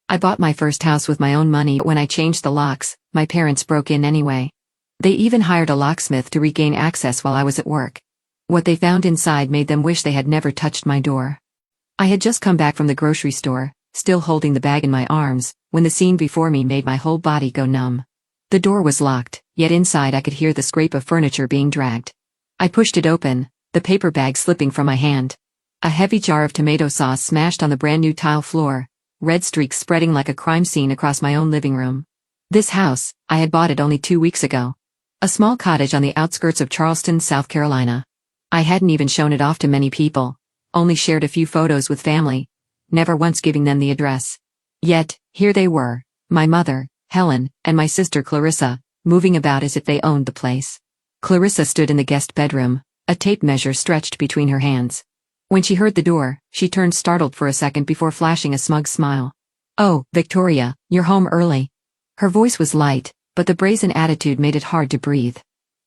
I bought my first house with my own money, but when I changed the locks, my parents broke in anyway. They even hired a locksmith to regain access while I was at work. What they found inside made them wish they had never touched my door. I had just come back from the grocery store, still holding the bag in my arms, when the scene before me made my whole body go numb. The door was locked, yet inside I could hear the scrape of furniture being dragged. I pushed it open, the paper bag slipping from my hand. A heavy jar of tomato sauce smashed on the brand new tile floor, red streaks spreading like a crime scene across my own living room. This house, I had bought it only 2 weeks ago. A small cottage on the outskirts of Charleston, South Carolina. I hadn't even shown it off to many people, only shared a few photos with family, never once giving them the address. Yet, here they were, my mother, Helen, and my sister Clarissa, moving about as if they owned the place. Clarissa stood in the guest bedroom, a tape measure stretched between her hands. When she heard the door, she turned startled for a second before flashing a smug smile. "Oh, Victoria, you're home early." Her voice was light, but the brazen attitude made it hard to breathe.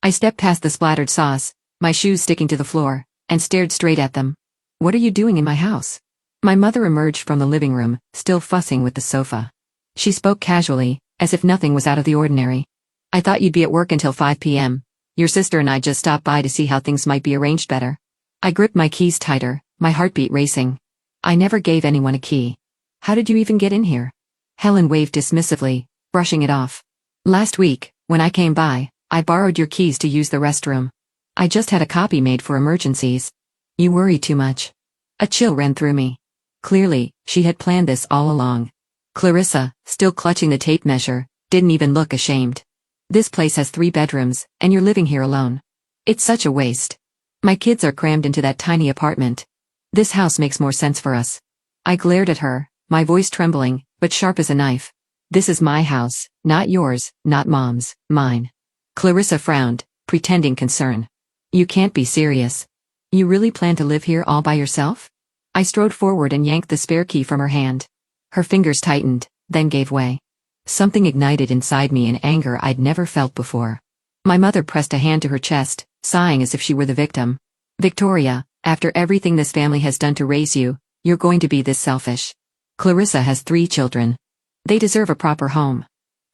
I stepped past the splattered sauce, my shoes sticking to the floor, and stared straight at them. "What are you doing in my house?" My mother emerged from the living room, still fussing with the sofa. She spoke casually, as if nothing was out of the ordinary. "I thought you'd be at work until 5 p.m. Your sister and I just stopped by to see how things might be arranged better." I gripped my keys tighter, my heartbeat racing. I never gave anyone a key. "How did you even get in here?" Helen waved dismissively, brushing it off. "Last week, when I came by, I borrowed your keys to use the restroom. I just had a copy made for emergencies." "You worry too much." A chill ran through me. Clearly, she had planned this all along. Clarissa, still clutching the tape measure, didn't even look ashamed. "This place has 3 bedrooms, and you're living here alone. It's such a waste. My kids are crammed into that tiny apartment. This house makes more sense for us." I glared at her, my voice trembling, but sharp as a knife. "This is my house, not yours, not Mom's, mine." Clarissa frowned, pretending concern. "You can't be serious. You really plan to live here all by yourself?" I strode forward and yanked the spare key from her hand. Her fingers tightened, then gave way. Something ignited inside me in anger I'd never felt before. My mother pressed a hand to her chest, sighing as if she were the victim. "Victoria, after everything this family has done to raise you, you're going to be this selfish. Clarissa has 3 children. They deserve a proper home.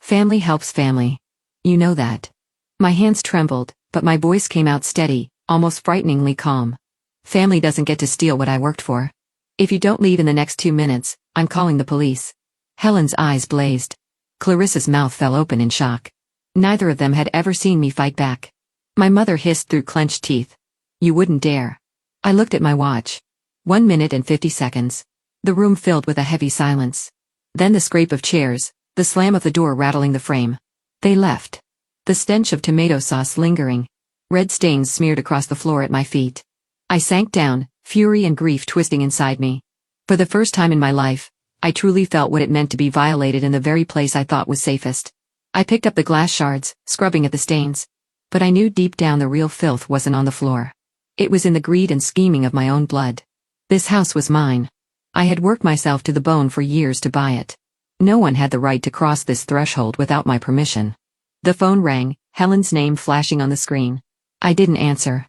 Family helps family. You know that." My hands trembled, but my voice came out steady, almost frighteningly calm. "Family doesn't get to steal what I worked for. If you don't leave in the next 2 minutes, I'm calling the police." Helen's eyes blazed. Clarissa's mouth fell open in shock. Neither of them had ever seen me fight back. My mother hissed through clenched teeth. "You wouldn't dare." I looked at my watch. 1 minute and 50 seconds. The room filled with a heavy silence. Then the scrape of chairs, the slam of the door rattling the frame. They left. The stench of tomato sauce lingering. Red stains smeared across the floor at my feet. I sank down, fury and grief twisting inside me. For the first time in my life, I truly felt what it meant to be violated in the very place I thought was safest. I picked up the glass shards, scrubbing at the stains. But I knew deep down the real filth wasn't on the floor. It was in the greed and scheming of my own blood. This house was mine. I had worked myself to the bone for years to buy it. No one had the right to cross this threshold without my permission. The phone rang, Helen's name flashing on the screen. I didn't answer.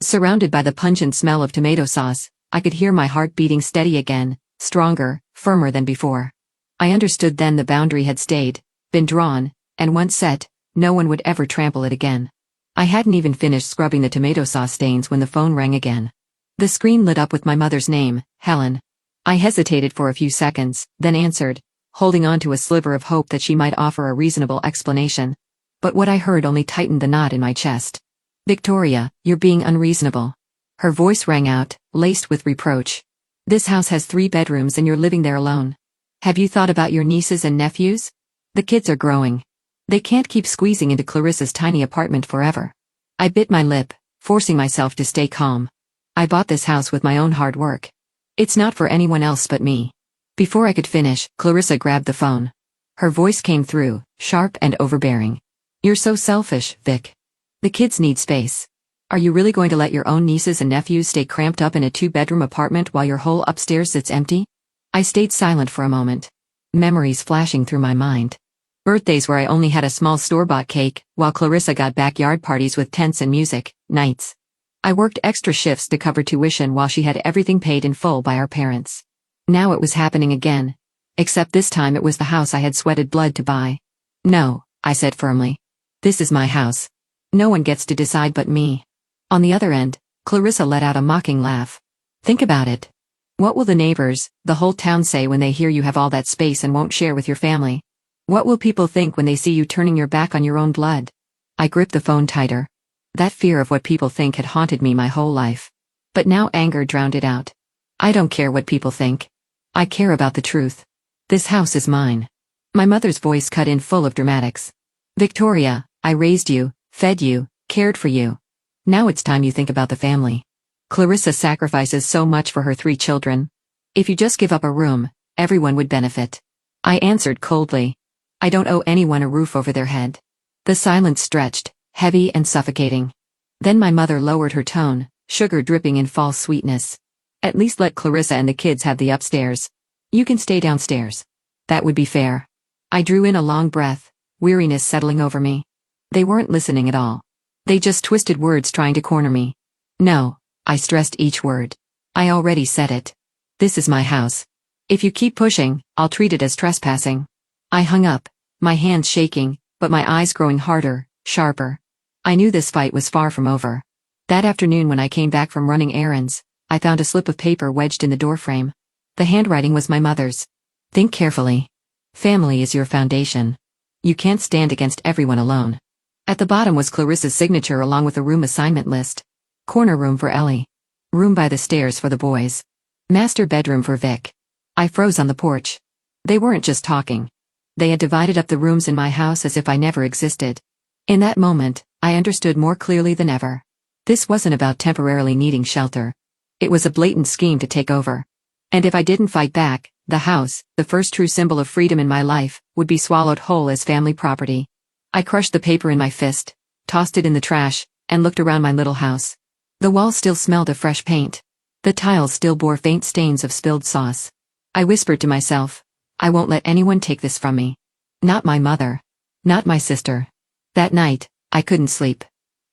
Surrounded by the pungent smell of tomato sauce, I could hear my heart beating steady again, stronger, firmer than before. I understood then the boundary had stayed, been drawn, and once set, no one would ever trample it again. I hadn't even finished scrubbing the tomato sauce stains when the phone rang again. The screen lit up with my mother's name, Helen. I hesitated for a few seconds, then answered, holding on to a sliver of hope that she might offer a reasonable explanation. But what I heard only tightened the knot in my chest. "Victoria, you're being unreasonable." Her voice rang out, laced with reproach. "This house has 3 bedrooms and you're living there alone. Have you thought about your nieces and nephews? The kids are growing. They can't keep squeezing into Clarissa's tiny apartment forever." I bit my lip, forcing myself to stay calm. "I bought this house with my own hard work. It's not for anyone else but me." Before I could finish, Clarissa grabbed the phone. Her voice came through, sharp and overbearing. "You're so selfish, Vic. The kids need space. Are you really going to let your own nieces and nephews stay cramped up in a 2-bedroom apartment while your whole upstairs sits empty?" I stayed silent for a moment. Memories flashing through my mind. Birthdays where I only had a small store-bought cake, while Clarissa got backyard parties with tents and music, nights. I worked extra shifts to cover tuition while she had everything paid in full by our parents. Now it was happening again. Except this time it was the house I had sweated blood to buy. No, I said firmly. This is my house. No one gets to decide but me. On the other end, Clarissa let out a mocking laugh. Think about it. What will the neighbors, the whole town say when they hear you have all that space and won't share with your family? What will people think when they see you turning your back on your own blood? I gripped the phone tighter. That fear of what people think had haunted me my whole life. But now anger drowned it out. I don't care what people think. I care about the truth. This house is mine. My mother's voice cut in full of dramatics. Victoria, I raised you, fed you, cared for you. Now it's time you think about the family. Clarissa sacrifices so much for her 3 children. If you just give up a room, everyone would benefit. I answered coldly. I don't owe anyone a roof over their head. The silence stretched, heavy and suffocating. Then my mother lowered her tone, sugar dripping in false sweetness. At least let Clarissa and the kids have the upstairs. You can stay downstairs. That would be fair. I drew in a long breath, weariness settling over me. They weren't listening at all. They just twisted words trying to corner me. No, I stressed each word. I already said it. This is my house. If you keep pushing, I'll treat it as trespassing. I hung up, my hands shaking, but my eyes growing harder, sharper. I knew this fight was far from over. That afternoon when I came back from running errands, I found a slip of paper wedged in the doorframe. The handwriting was my mother's. Think carefully. Family is your foundation. You can't stand against everyone alone. At the bottom was Clarissa's signature along with a room assignment list. Corner room for Ellie. Room by the stairs for the boys. Master bedroom for Vic. I froze on the porch. They weren't just talking. They had divided up the rooms in my house as if I never existed. In that moment, I understood more clearly than ever. This wasn't about temporarily needing shelter. It was a blatant scheme to take over. And if I didn't fight back, the house, the first true symbol of freedom in my life, would be swallowed whole as family property. I crushed the paper in my fist, tossed it in the trash, and looked around my little house. The walls still smelled of fresh paint. The tiles still bore faint stains of spilled sauce. I whispered to myself, I won't let anyone take this from me. Not my mother. Not my sister. That night, I couldn't sleep.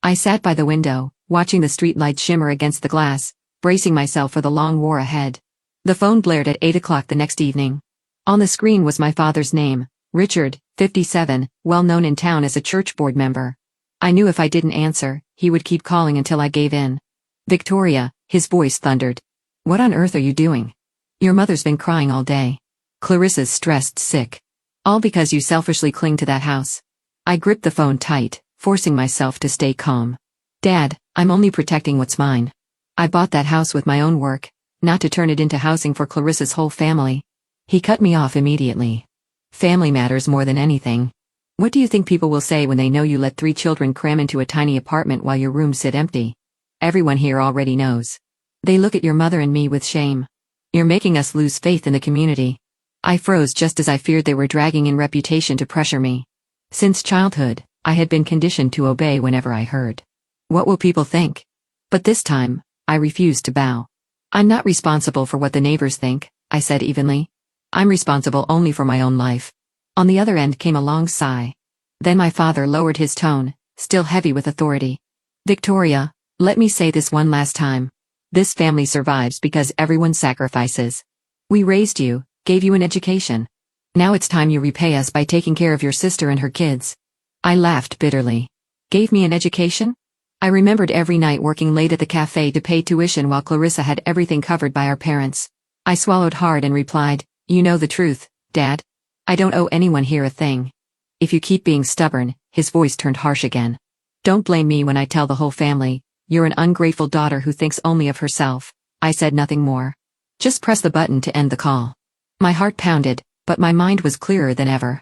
I sat by the window, watching the streetlight shimmer against the glass, bracing myself for the long war ahead. The phone blared at 8 o'clock the next evening. On the screen was my father's name, Richard, 57, well known in town as a church board member. I knew if I didn't answer, he would keep calling until I gave in. Victoria, his voice thundered. What on earth are you doing? Your mother's been crying all day. Clarissa's stressed sick. All because you selfishly cling to that house. I gripped the phone tight, forcing myself to stay calm. Dad, I'm only protecting what's mine. I bought that house with my own work, not to turn it into housing for Clarissa's whole family. He cut me off immediately. Family matters more than anything. What do you think people will say when they know you let 3 children cram into a tiny apartment while your rooms sit empty? Everyone here already knows. They look at your mother and me with shame. You're making us lose faith in the community. I froze just as I feared they were dragging in reputation to pressure me. Since childhood, I had been conditioned to obey whenever I heard. What will people think? But this time, I refused to bow. I'm not responsible for what the neighbors think, I said evenly. I'm responsible only for my own life. On the other end came a long sigh. Then my father lowered his tone, still heavy with authority. Victoria, let me say this one last time. This family survives because everyone sacrifices. We raised you, gave you an education. Now it's time you repay us by taking care of your sister and her kids. I laughed bitterly. Gave me an education? I remembered every night working late at the cafe to pay tuition while Clarissa had everything covered by our parents. I swallowed hard and replied, you know the truth, Dad. I don't owe anyone here a thing. If you keep being stubborn, his voice turned harsh again. Don't blame me when I tell the whole family, you're an ungrateful daughter who thinks only of herself. I said nothing more. Just press the button to end the call. My heart pounded, but my mind was clearer than ever.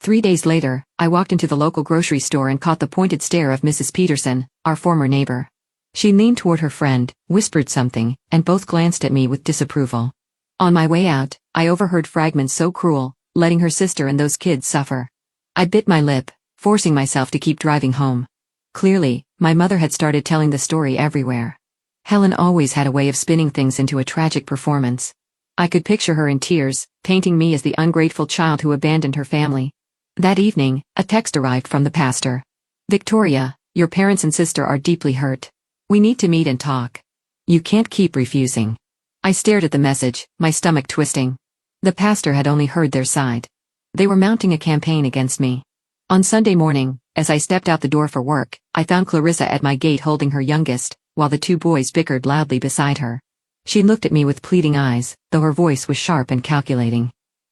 3 days later, I walked into the local grocery store and caught the pointed stare of Mrs. Peterson, our former neighbor. She leaned toward her friend, whispered something, and both glanced at me with disapproval. On my way out, I overheard fragments so cruel, letting her sister and those kids suffer. I bit my lip, forcing myself to keep driving home. Clearly, my mother had started telling the story everywhere. Helen always had a way of spinning things into a tragic performance. I could picture her in tears, painting me as the ungrateful child who abandoned her family. That evening, a text arrived from the pastor. Victoria, your parents and sister are deeply hurt. We need to meet and talk. You can't keep refusing. I stared at the message, my stomach twisting. The pastor had only heard their side. They were mounting a campaign against me. On Sunday morning, as I stepped out the door for work, I found Clarissa at my gate holding her youngest, while the two boys bickered loudly beside her. She looked at me with pleading eyes, though her voice was sharp and calculating.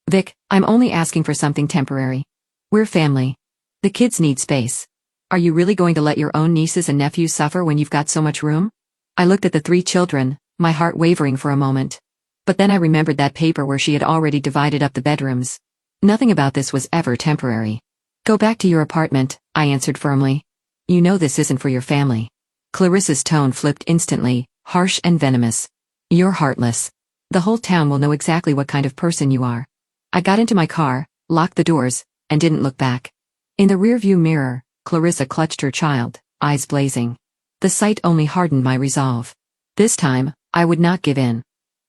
"Vic, I'm only asking for something temporary. We're family. The kids need space. Are you really going to let your own nieces and nephews suffer when you've got so much room?" I looked at the three children, my heart wavering for a moment. But then I remembered that paper where she had already divided up the bedrooms. Nothing about this was ever temporary. "Go back to your apartment," I answered firmly. "You know this isn't for your family." Clarissa's tone flipped instantly, harsh and venomous. "You're heartless. The whole town will know exactly what kind of person you are." I got into my car, locked the doors, and didn't look back. In the rearview mirror, Clarissa clutched her child, eyes blazing. The sight only hardened my resolve. This time, I would not give in.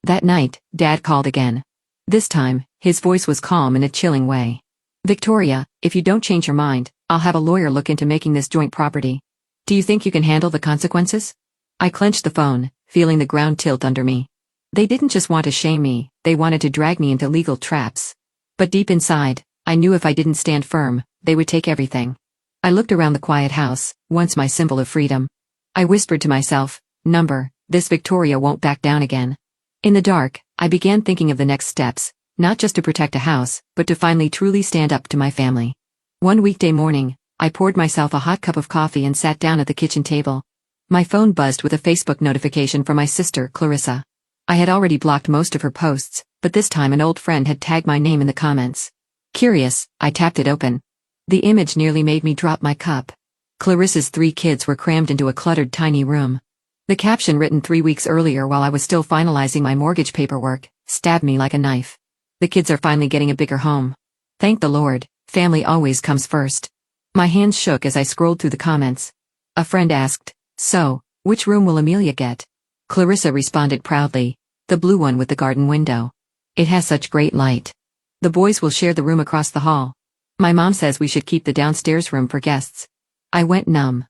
That night, Dad called again. This time, his voice was calm in a chilling way. "Victoria, if you don't change your mind, I'll have a lawyer look into making this joint property. Do you think you can handle the consequences?" I clenched the phone, feeling the ground tilt under me. They didn't just want to shame me, they wanted to drag me into legal traps. But deep inside, I knew if I didn't stand firm, they would take everything. I looked around the quiet house, once my symbol of freedom. I whispered to myself, "Number, this Victoria won't back down again." In the dark, I began thinking of the next steps, not just to protect a house, but to finally truly stand up to my family. One weekday morning, I poured myself a hot cup of coffee and sat down at the kitchen table. My phone buzzed with a Facebook notification from my sister, Clarissa. I had already blocked most of her posts, but this time an old friend had tagged my name in the comments. Curious, I tapped it open. The image nearly made me drop my cup. Clarissa's 3 kids were crammed into a cluttered tiny room. The caption, written 3 weeks earlier while I was still finalizing my mortgage paperwork, stabbed me like a knife. "The kids are finally getting a bigger home. Thank the Lord, family always comes first." My hands shook as I scrolled through the comments. A friend asked, "So, which room will Amelia get?" Clarissa responded proudly, "The blue one with the garden window. It has such great light. The boys will share the room across the hall. My mom says we should keep the downstairs room for guests." I went numb.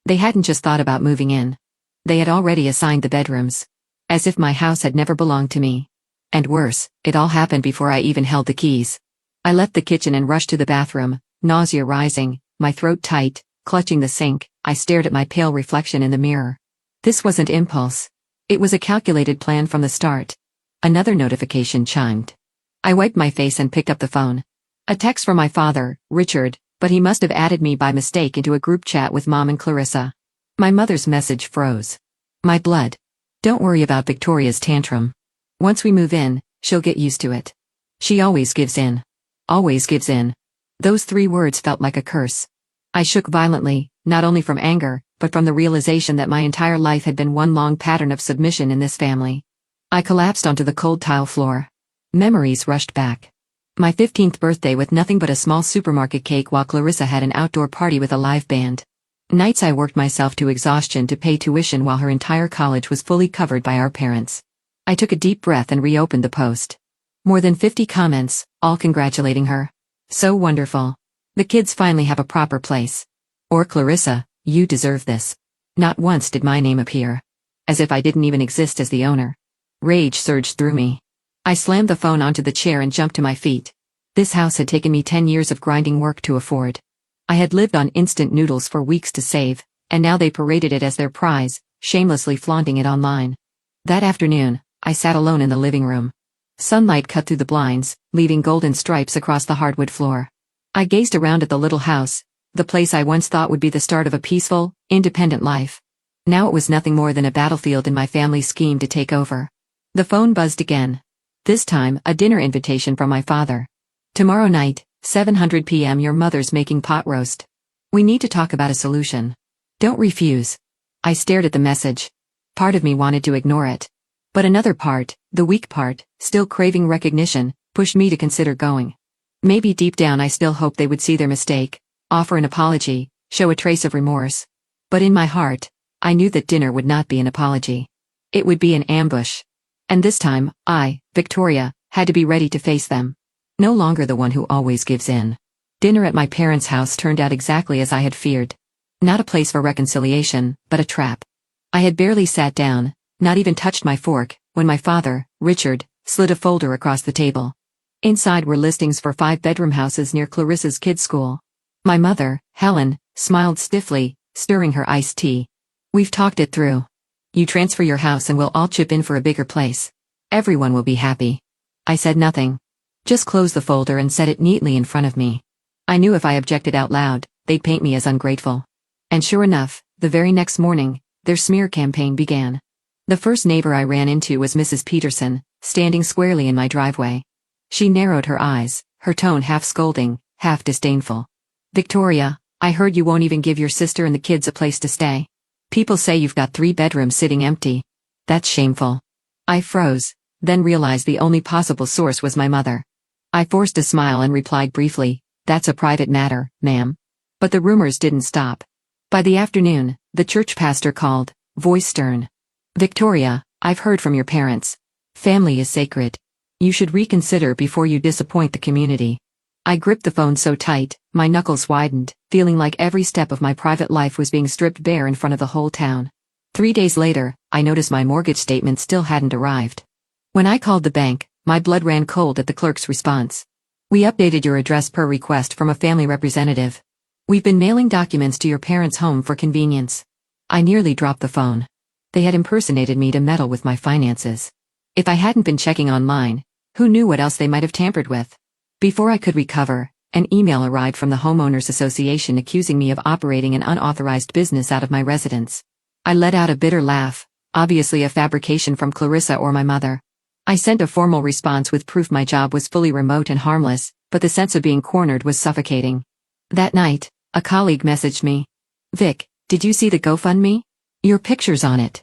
They hadn't just thought about moving in. They had already assigned the bedrooms. As if my house had never belonged to me. And worse, it all happened before I even held the keys. I left the kitchen and rushed to the bathroom, nausea rising, my throat tight, clutching the sink. I stared at my pale reflection in the mirror. This wasn't impulse. It was a calculated plan from the start. Another notification chimed. I wiped my face and picked up the phone. A text from my father, Richard, but he must have added me by mistake into a group chat with Mom and Clarissa. My mother's message froze. My blood. "Don't worry about Victoria's tantrum. Once we move in, she'll get used to it. She always gives in. Always gives in." Those 3 words felt like a curse. I shook violently, not only from anger, but from the realization that my entire life had been one long pattern of submission in this family. I collapsed onto the cold tile floor. Memories rushed back. My 15th birthday with nothing but a small supermarket cake while Clarissa had an outdoor party with a live band. Nights I worked myself to exhaustion to pay tuition while her entire college was fully covered by our parents. I took a deep breath and reopened the post. More than 50 comments, all congratulating her. "So wonderful. The kids finally have a proper place." Or, "Clarissa, you deserve this." Not once did my name appear. As if I didn't even exist as the owner. Rage surged through me. I slammed the phone onto the chair and jumped to my feet. This house had taken me 10 years of grinding work to afford. I had lived on instant noodles for weeks to save, and now they paraded it as their prize, shamelessly flaunting it online. That afternoon, I sat alone in the living room. Sunlight cut through the blinds, leaving golden stripes across the hardwood floor. I gazed around at the little house, the place I once thought would be the start of a peaceful, independent life. Now it was nothing more than a battlefield in my family's scheme to take over. The phone buzzed again. This time, a dinner invitation from my father. "Tomorrow night, 7:00 p.m. your mother's making pot roast. We need to talk about a solution. Don't refuse." I stared at the message. Part of me wanted to ignore it. But another part, the weak part, still craving recognition, pushed me to consider going. Maybe deep down I still hoped they would see their mistake, offer an apology, show a trace of remorse. But in my heart, I knew that dinner would not be an apology. It would be an ambush. And this time, I, Victoria, had to be ready to face them. No longer the one who always gives in. Dinner at my parents' house turned out exactly as I had feared. Not a place for reconciliation, but a trap. I had barely sat down, not even touched my fork, when my father, Richard, slid a folder across the table. Inside were listings for 5-bedroom houses near Clarissa's kids' school. My mother, Helen, smiled stiffly, stirring her iced tea. "We've talked it through. You transfer your house and we'll all chip in for a bigger place. Everyone will be happy." I said nothing. Just closed the folder and set it neatly in front of me. I knew if I objected out loud, they'd paint me as ungrateful. And sure enough, the very next morning, their smear campaign began. The first neighbor I ran into was Mrs. Peterson, standing squarely in my driveway. She narrowed her eyes, her tone half scolding, half disdainful. "Victoria, I heard you won't even give your sister and the kids a place to stay. People say you've got 3 bedrooms sitting empty. That's shameful." I froze, then realized the only possible source was my mother. I forced a smile and replied briefly, "That's a private matter, ma'am." But the rumors didn't stop. By the afternoon, the church pastor called, voice stern. "Victoria, I've heard from your parents. Family is sacred. You should reconsider before you disappoint the community." I gripped the phone so tight, my knuckles widened, feeling like every step of my private life was being stripped bare in front of the whole town. 3 days later, I noticed my mortgage statement still hadn't arrived. When I called the bank, my blood ran cold at the clerk's response. "We updated your address per request from a family representative. We've been mailing documents to your parents' home for convenience." I nearly dropped the phone. They had impersonated me to meddle with my finances. If I hadn't been checking online, who knew what else they might have tampered with? Before I could recover, an email arrived from the Homeowners Association accusing me of operating an unauthorized business out of my residence. I let out a bitter laugh, obviously a fabrication from Clarissa or my mother. I sent a formal response with proof my job was fully remote and harmless, but the sense of being cornered was suffocating. That night, a colleague messaged me. "Vic, did you see the GoFundMe? Your picture's on it."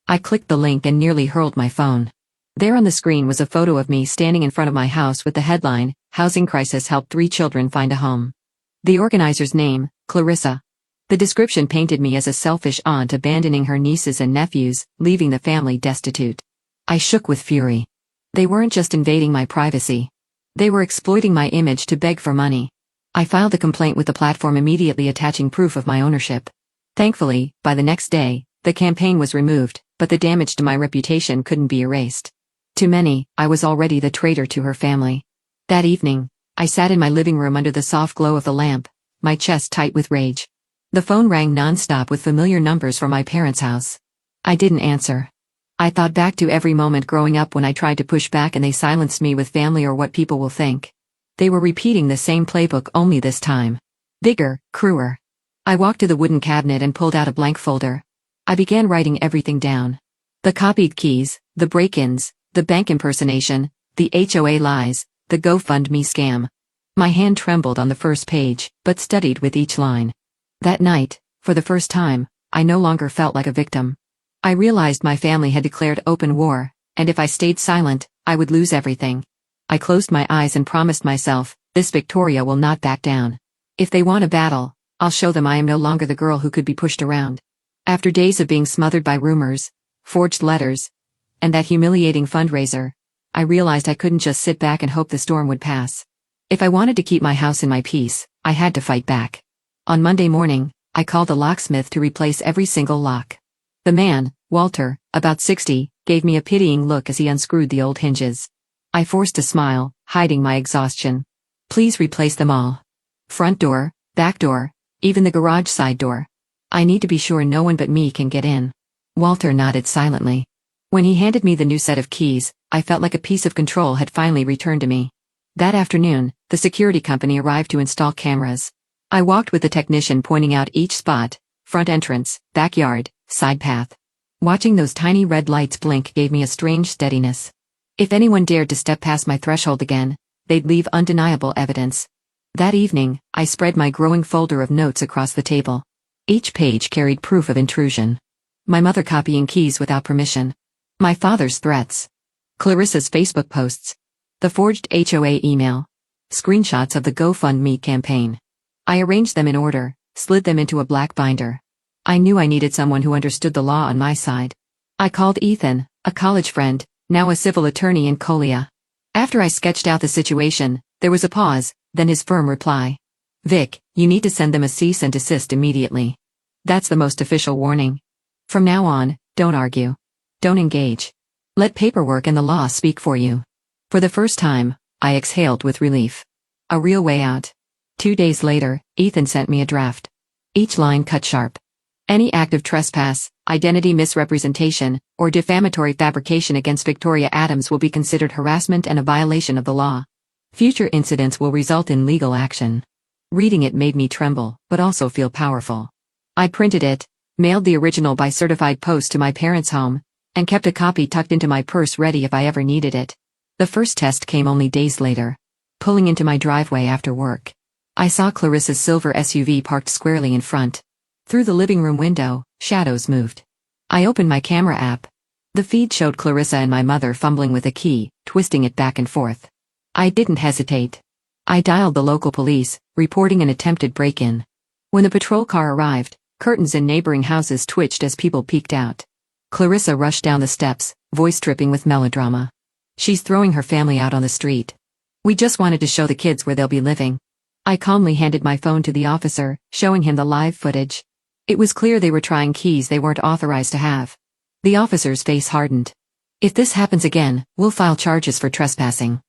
I clicked the link and nearly hurled my phone. There on the screen was a photo of me standing in front of my house with the headline, "Housing Crisis Helped 3 Children Find a Home." The organizer's name, Clarissa. The description painted me as a selfish aunt abandoning her nieces and nephews, leaving the family destitute. I shook with fury. They weren't just invading my privacy. They were exploiting my image to beg for money. I filed a complaint with the platform, immediately attaching proof of my ownership. Thankfully, by the next day, the campaign was removed, but the damage to my reputation couldn't be erased. To many, I was already the traitor to her family. That evening, I sat in my living room under the soft glow of the lamp, my chest tight with rage. The phone rang nonstop with familiar numbers from my parents' house. I didn't answer. I thought back to every moment growing up when I tried to push back and they silenced me with family or what people will think. They were repeating the same playbook, only this time. Bigger, crueler. I walked to the wooden cabinet and pulled out a blank folder. I began writing everything down. The copied keys, the break-ins, the bank impersonation, the HOA lies, the GoFundMe scam. My hand trembled on the first page, but studied with each line. That night, for the first time, I no longer felt like a victim. I realized my family had declared open war, and if I stayed silent, I would lose everything. I closed my eyes and promised myself, this Victoria will not back down. If they want a battle, I'll show them I am no longer the girl who could be pushed around. After days of being smothered by rumors, forged letters, and that humiliating fundraiser, I realized I couldn't just sit back and hope the storm would pass. If I wanted to keep my house in my peace, I had to fight back. On Monday morning, I called a locksmith to replace every single lock. The man, Walter, about 60, gave me a pitying look as he unscrewed the old hinges. I forced a smile, hiding my exhaustion. "Please replace them all. Front door, back door, even the garage side door. I need to be sure no one but me can get in." Walter nodded silently. When he handed me the new set of keys, I felt like a piece of control had finally returned to me. That afternoon, the security company arrived to install cameras. I walked with the technician pointing out each spot: front entrance, backyard, side path. Watching those tiny red lights blink gave me a strange steadiness. If anyone dared to step past my threshold again, they'd leave undeniable evidence. That evening, I spread my growing folder of notes across the table. Each page carried proof of intrusion. My mother copying keys without permission. My father's threats. Clarissa's Facebook posts. The forged HOA email. Screenshots of the GoFundMe campaign. I arranged them in order, slid them into a black binder. I knew I needed someone who understood the law on my side. I called Ethan, a college friend, now a civil attorney in Colia. After I sketched out the situation, there was a pause, then his firm reply. "Vic, you need to send them a cease and desist immediately. That's the most official warning. From now on, don't argue. Don't engage. Let paperwork and the law speak for you." For the first time, I exhaled with relief. A real way out. 2 days later, Ethan sent me a draft. Each line cut sharp. Any act of trespass, identity misrepresentation, or defamatory fabrication against Victoria Adams will be considered harassment and a violation of the law. Future incidents will result in legal action. Reading it made me tremble, but also feel powerful. I printed it, mailed the original by certified post to my parents' home, and kept a copy tucked into my purse ready if I ever needed it. The first test came only days later. Pulling into my driveway after work, I saw Clarissa's silver SUV parked squarely in front. Through the living room window, shadows moved. I opened my camera app. The feed showed Clarissa and my mother fumbling with a key, twisting it back and forth. I didn't hesitate. I dialed the local police, reporting an attempted break-in. When the patrol car arrived, curtains in neighboring houses twitched as people peeked out. Clarissa rushed down the steps, voice dripping with melodrama. She's throwing her family out on the street. We just wanted to show the kids where they'll be living. I calmly handed my phone to the officer, showing him the live footage. It was clear they were trying keys they weren't authorized to have. The officer's face hardened. If this happens again, we'll file charges for trespassing.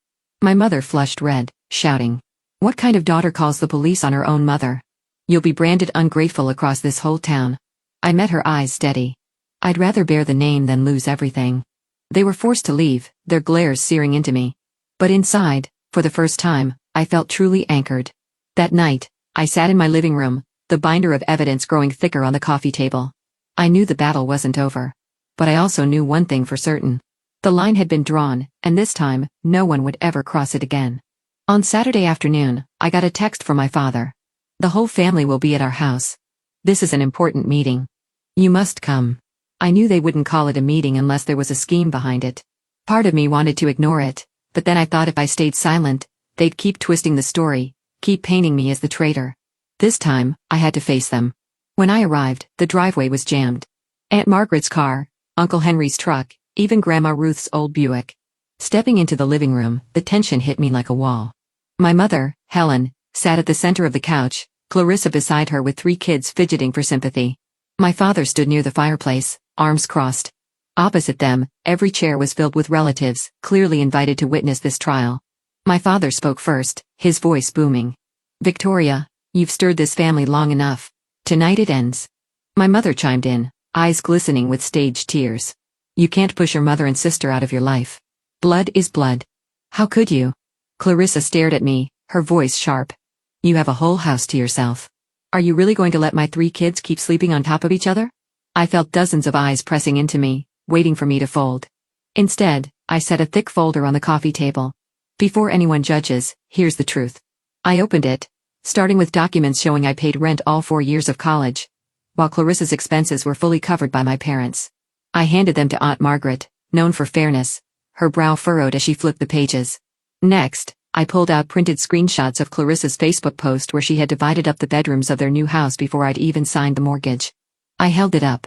My mother flushed red, shouting. What kind of daughter calls the police on her own mother? You'll be branded ungrateful across this whole town. I met her eyes steady. I'd rather bear the name than lose everything. They were forced to leave, their glares searing into me. But inside, for the first time, I felt truly anchored. That night, I sat in my living room, the binder of evidence growing thicker on the coffee table. I knew the battle wasn't over. But I also knew one thing for certain. The line had been drawn, and this time, no one would ever cross it again. On Saturday afternoon, I got a text from my father. The whole family will be at our house. This is an important meeting. You must come. I knew they wouldn't call it a meeting unless there was a scheme behind it. Part of me wanted to ignore it, but then I thought if I stayed silent, they'd keep twisting the story, keep painting me as the traitor. This time, I had to face them. When I arrived, the driveway was jammed. Aunt Margaret's car, Uncle Henry's truck, even Grandma Ruth's old Buick. Stepping into the living room, the tension hit me like a wall. My mother, Helen, sat at the center of the couch, Clarissa beside her with 3 kids fidgeting for sympathy. My father stood near the fireplace, arms crossed. Opposite them, every chair was filled with relatives, clearly invited to witness this trial. My father spoke first, his voice booming. Victoria, you've stirred this family long enough. Tonight it ends. My mother chimed in, eyes glistening with staged tears. You can't push your mother and sister out of your life. Blood is blood. How could you? Clarissa stared at me, her voice sharp. You have a whole house to yourself. Are you really going to let my 3 kids keep sleeping on top of each other? I felt dozens of eyes pressing into me, waiting for me to fold. Instead, I set a thick folder on the coffee table. Before anyone judges, here's the truth. I opened it, starting with documents showing I paid rent all 4 years of college, while Clarissa's expenses were fully covered by my parents. I handed them to Aunt Margaret, known for fairness, her brow furrowed as she flipped the pages. Next, I pulled out printed screenshots of Clarissa's Facebook post where she had divided up the bedrooms of their new house before I'd even signed the mortgage. I held it up.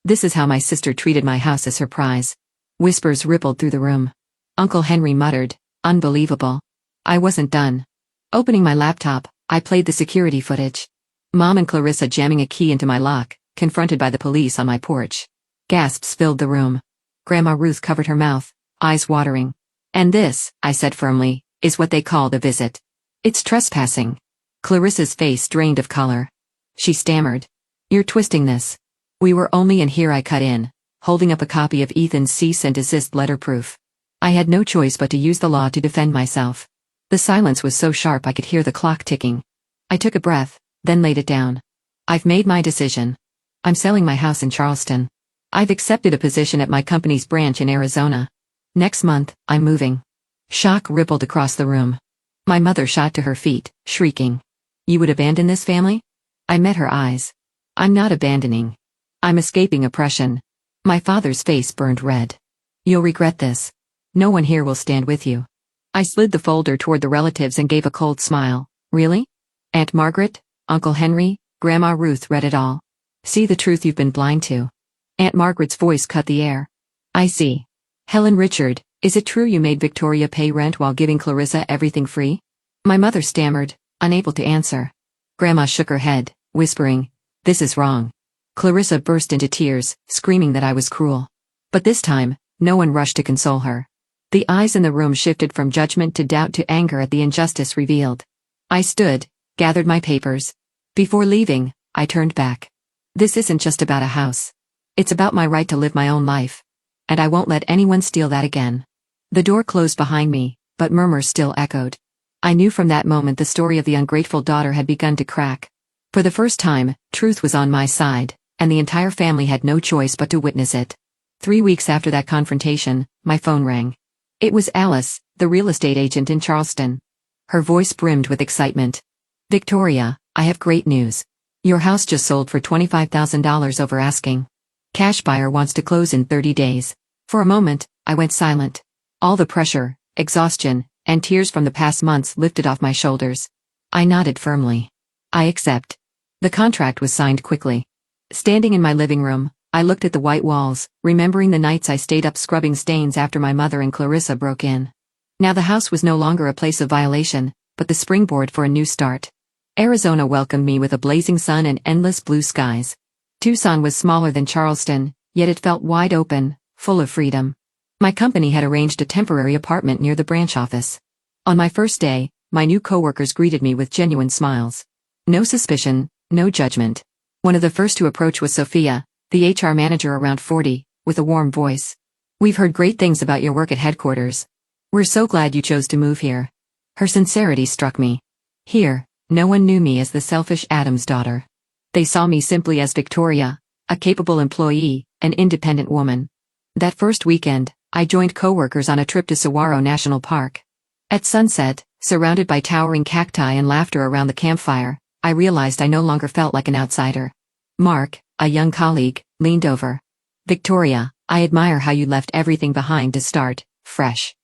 This is how my sister treated my house as her prize. Whispers rippled through the room. Uncle Henry muttered, unbelievable. I wasn't done. Opening my laptop, I played the security footage. Mom and Clarissa jamming a key into my lock, confronted by the police on my porch. Gasps filled the room. Grandma Ruth covered her mouth, eyes watering. And this, I said firmly, is what they call the visit. It's trespassing. Clarissa's face drained of color. She stammered. You're twisting this. We were only in here. I cut in, holding up a copy of Ethan's cease and desist letter proof. I had no choice but to use the law to defend myself. The silence was so sharp I could hear the clock ticking. I took a breath, then laid it down. I've made my decision. I'm selling my house in Charleston. I've accepted a position at my company's branch in Arizona. Next month, I'm moving. Shock rippled across the room. My mother shot to her feet, shrieking. You would abandon this family? I met her eyes. I'm not abandoning. I'm escaping oppression. My father's face burned red. You'll regret this. No one here will stand with you. I slid the folder toward the relatives and gave a cold smile. Really? Aunt Margaret, Uncle Henry, Grandma Ruth read it all. See the truth you've been blind to. Aunt Margaret's voice cut the air. I see. Helen Richard, is it true you made Victoria pay rent while giving Clarissa everything free? My mother stammered, unable to answer. Grandma shook her head, whispering, this is wrong. Clarissa burst into tears, screaming that I was cruel. But this time, no one rushed to console her. The eyes in the room shifted from judgment to doubt to anger at the injustice revealed. I stood, gathered my papers. Before leaving, I turned back. This isn't just about a house. It's about my right to live my own life. And I won't let anyone steal that again. The door closed behind me, but murmurs still echoed. I knew from that moment the story of the ungrateful daughter had begun to crack. For the first time, truth was on my side, and the entire family had no choice but to witness it. 3 weeks after that confrontation, my phone rang. It was Alice, the real estate agent in Charleston. Her voice brimmed with excitement. "Victoria, I have great news. Your house just sold for $25,000 over asking. Cash buyer wants to close in 30 days. For a moment, I went silent. All the pressure, exhaustion, and tears from the past months lifted off my shoulders. I nodded firmly. I accept. The contract was signed quickly. Standing in my living room, I looked at the white walls, remembering the nights I stayed up scrubbing stains after my mother and Clarissa broke in. Now the house was no longer a place of violation, but the springboard for a new start. Arizona welcomed me with a blazing sun and endless blue skies. Tucson was smaller than Charleston, yet it felt wide open, full of freedom. My company had arranged a temporary apartment near the branch office. On my first day, my new coworkers greeted me with genuine smiles. No suspicion, no judgment. One of the first to approach was Sophia, the HR manager around 40, with a warm voice. "We've heard great things about your work at headquarters. We're so glad you chose to move here." Her sincerity struck me. Here, no one knew me as the selfish Adam's daughter. They saw me simply as Victoria, a capable employee, an independent woman. That first weekend, I joined coworkers on a trip to Saguaro National Park. At sunset, surrounded by towering cacti and laughter around the campfire, I realized I no longer felt like an outsider. Mark, a young colleague, leaned over. "Victoria, I admire how you left everything behind to start fresh.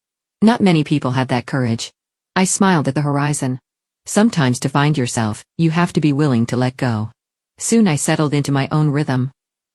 Not many people have that courage." I smiled at the horizon. Sometimes to find yourself, you have to be willing to let go. Soon I settled into my own rhythm.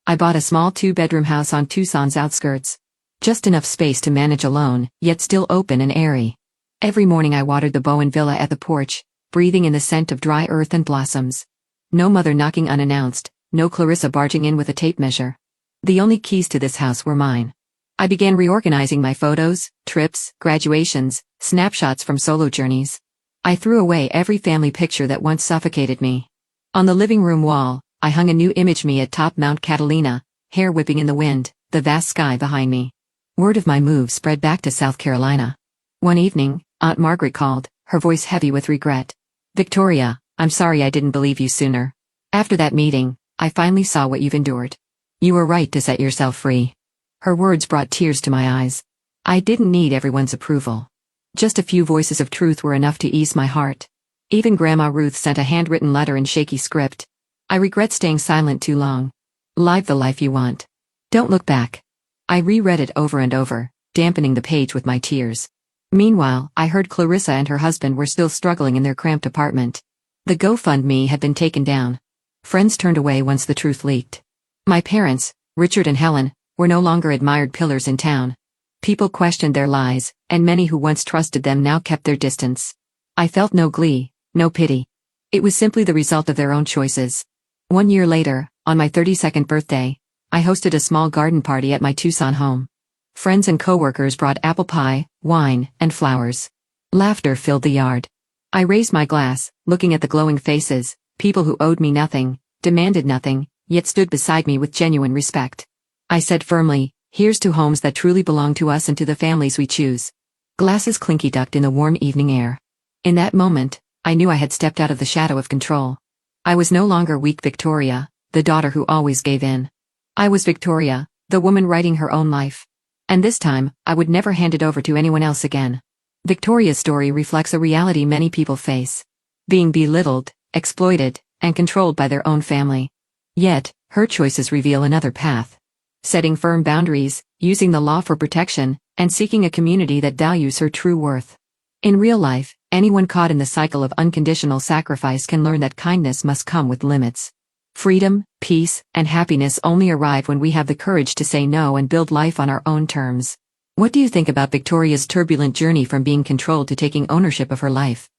I bought a small 2-bedroom house on Tucson's outskirts. Just enough space to manage alone, yet still open and airy. Every morning I watered the Bowen Villa at the porch, breathing in the scent of dry earth and blossoms. No mother knocking unannounced, no Clarissa barging in with a tape measure. The only keys to this house were mine. I began reorganizing my photos, trips, graduations, snapshots from solo journeys. I threw away every family picture that once suffocated me. On the living room wall, I hung a new image me at top Mount Catalina, hair whipping in the wind, the vast sky behind me. Word of my move spread back to South Carolina. One evening, Aunt Margaret called, her voice heavy with regret. "Victoria, I'm sorry I didn't believe you sooner. After that meeting, I finally saw what you've endured. You were right to set yourself free." Her words brought tears to my eyes. I didn't need everyone's approval. Just a few voices of truth were enough to ease my heart. Even Grandma Ruth sent a handwritten letter in shaky script. "I regret staying silent too long. Live the life you want. Don't look back." I reread it over and over, dampening the page with my tears. Meanwhile, I heard Clarissa and her husband were still struggling in their cramped apartment. The GoFundMe had been taken down. Friends turned away once the truth leaked. My parents, Richard and Helen, were no longer admired pillars in town. People questioned their lies, and many who once trusted them now kept their distance. I felt no glee, no pity. It was simply the result of their own choices. 1 year later, on my 32nd birthday, I hosted a small garden party at my Tucson home. Friends and coworkers brought apple pie, wine, and flowers. Laughter filled the yard. I raised my glass, looking at the glowing faces, people who owed me nothing, demanded nothing, yet stood beside me with genuine respect. I said firmly, "Here's to homes that truly belong to us and to the families we choose." Glasses clinky-ducked in the warm evening air. In that moment, I knew I had stepped out of the shadow of control. I was no longer weak Victoria, the daughter who always gave in. I was Victoria, the woman writing her own life. And this time, I would never hand it over to anyone else again. Victoria's story reflects a reality many people face. Being belittled, exploited, and controlled by their own family. Yet, her choices reveal another path. Setting firm boundaries, using the law for protection, and seeking a community that values her true worth. In real life, anyone caught in the cycle of unconditional sacrifice can learn that kindness must come with limits. Freedom, peace, and happiness only arrive when we have the courage to say no and build life on our own terms. What do you think about Victoria's turbulent journey from being controlled to taking ownership of her life?